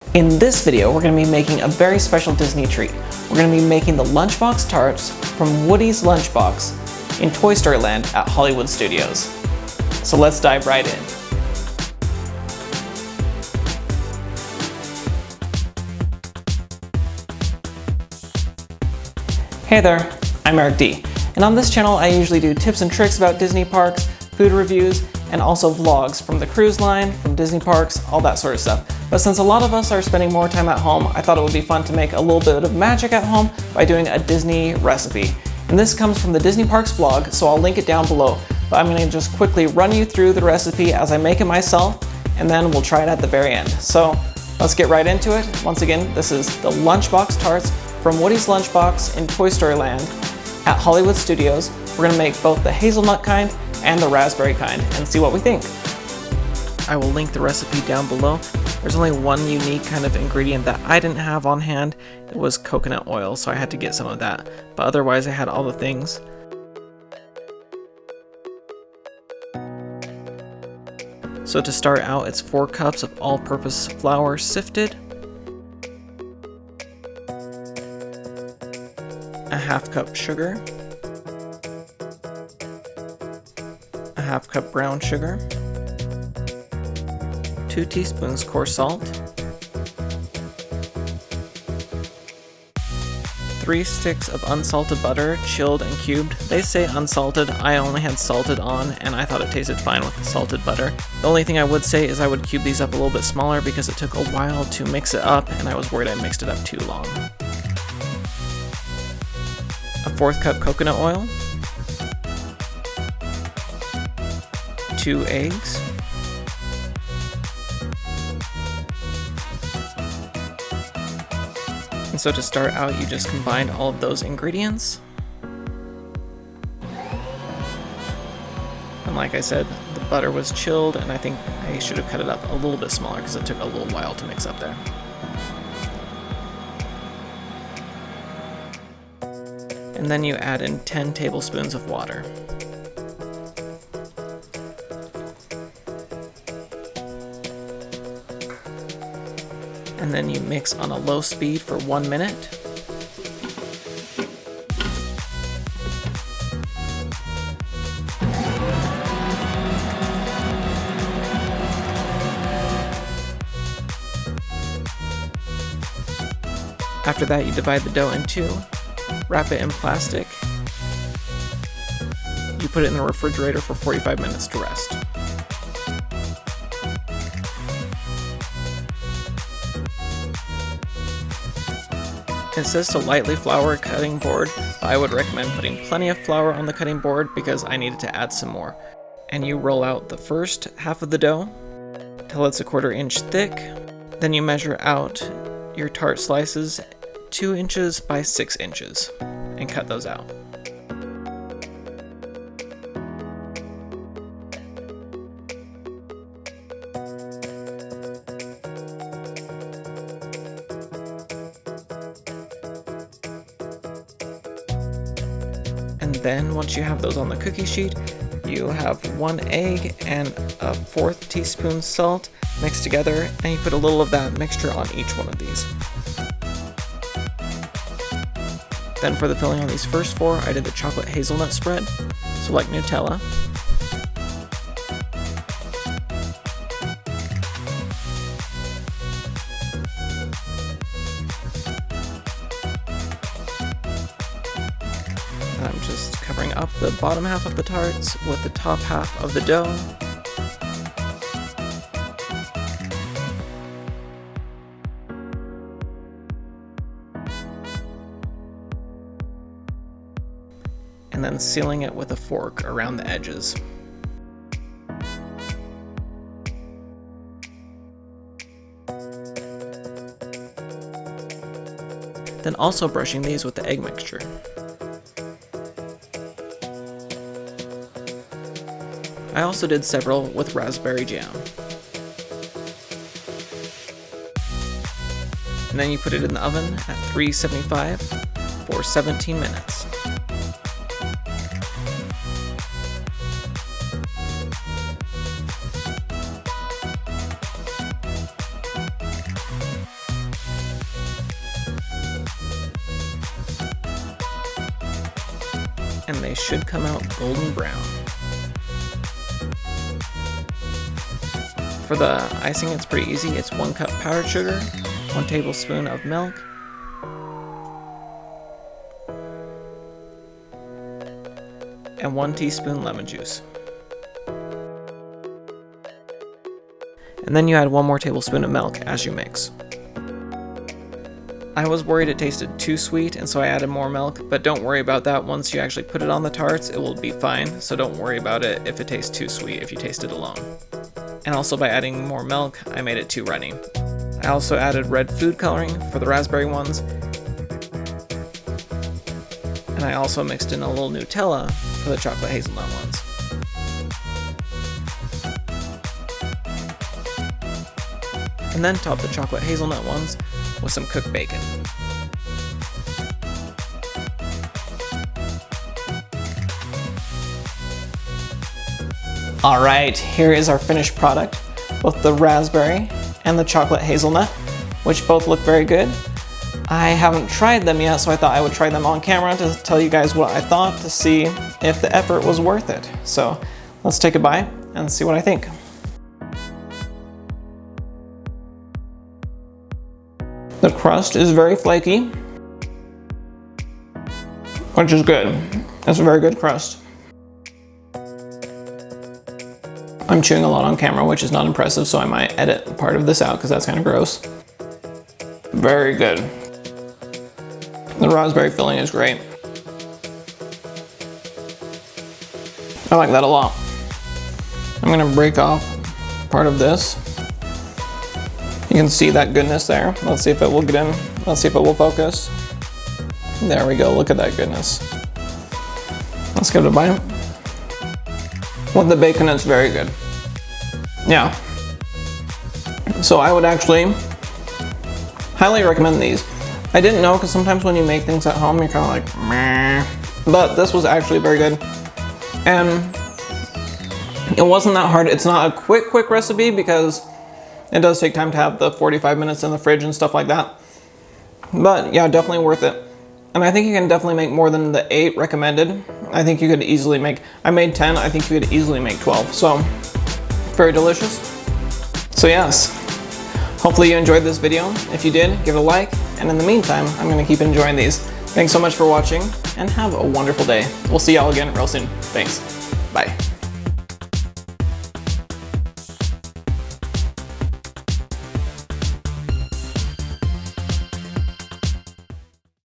In this video, we're going to be making a very special Disney treat. We're going to be making the Lunchbox Tarts from Woody's Lunchbox in Toy Story Land at Hollywood Studios. So let's dive right in. Hey there, I'm Eric D. And on this channel, I usually do tips and tricks about Disney parks, food reviews, and also vlogs from the cruise line, from Disney parks, all that sort of stuff. But since a lot of us are spending more time at home, I thought it would be fun to make a little bit of magic at home by doing a Disney recipe. And this comes from the Disney Parks blog, so I'll link it down below. But I'm going to just quickly run you through the recipe as I make it myself, and then we'll try it at the very end. So let's get right into it. Once again, this is the Lunchbox Tarts from Woody's Lunchbox in Toy Story Land at Hollywood Studios. We're going to make both the hazelnut kind and the raspberry kind and see what we think. I will link the recipe down below. There's only one unique kind of ingredient that I didn't have on hand. It was coconut oil, so I had to get some of that. But otherwise I had all the things. So to start out, it's 4 cups of all-purpose flour sifted, a ½ cup sugar, a ½ cup brown sugar, 2 teaspoons coarse salt, 3 sticks of unsalted butter, chilled and cubed. They say unsalted, I only had salted on, and I thought it tasted fine with the salted butter. The only thing I would say is I would cube these up a little bit smaller because it took a while to mix it up, and I was worried I mixed it up too long. A 1/4 cup coconut oil, 2 eggs, and so to start out, you just combine all of those ingredients. And like I said, the butter was chilled, and I think I should have cut it up a little bit smaller because it took a little while to mix up there. And then you add in 10 tablespoons of water. And then you mix on a low speed for 1 minute. After that, you divide the dough in 2, wrap it in plastic. You put it in the refrigerator for 45 minutes to rest. It says to lightly flour a cutting board, but I would recommend putting plenty of flour on the cutting board because I needed to add some more. And you roll out the first half of the dough till it's 1/4 inch thick. Then you measure out your tart slices 2 inches by 6 inches and cut those out. And then once you have those on the cookie sheet, you have 1 egg and a 1/4 teaspoon salt mixed together, and you put a little of that mixture on each one of these. Then for the filling on these first 4, I did the chocolate hazelnut spread, so like Nutella. And I'm just covering up the bottom half of the tarts with the top half of the dough. And then sealing it with a fork around the edges. Then also brushing these with the egg mixture. I also did several with raspberry jam. And then you put it in the oven at 375 for 17 minutes. and they should come out golden brown. For the icing, it's pretty easy. It's 1 cup powdered sugar, 1 tablespoon of milk, and 1 teaspoon lemon juice. And then you add 1 more tablespoon of milk as you mix. I was worried it tasted too sweet, and so I added more milk, but don't worry about that. Once you actually put it on the tarts, it will be fine, so don't worry about it if it tastes too sweet if you taste it alone. And also by adding more milk, I made it too runny. I also added red food coloring for the raspberry ones, and I also mixed in a little Nutella for the chocolate hazelnut ones. And then top the chocolate hazelnut ones with some cooked bacon. Alright, here is our finished product, both the raspberry and the chocolate hazelnut, which both look very good. I haven't tried them yet, so I thought I would try them on camera to tell you guys what I thought, to see if the effort was worth it. So let's take a bite and see what I think. The crust is very flaky, which is good. It's a very good crust. I'm chewing a lot on camera, which is not impressive, so I might edit part of this out because that's kind of gross. Very good. The raspberry filling is great. I like that a lot. I'm gonna break off part of this. You can see that goodness there. Let's see if it will get in. Let's see if it will focus. There we go, look at that goodness. Let's give it a bite. With the bacon, it's very good. Yeah. So I would actually highly recommend these. I didn't know, because sometimes when you make things at home, you're kind of like, meh. But this was actually very good. And it wasn't that hard. It's not a quick recipe because it does take time to have the 45 minutes in the fridge and stuff like that. But yeah, definitely worth it. And I think you can definitely make more than the 8 recommended. I think you could easily make, I made 10, I think you could easily make 12. So, very delicious. So yes, hopefully you enjoyed this video. If you did, give it a like. And in the meantime, I'm gonna keep enjoying these. Thanks so much for watching, and have a wonderful day. We'll see y'all again real soon. Thanks. Bye.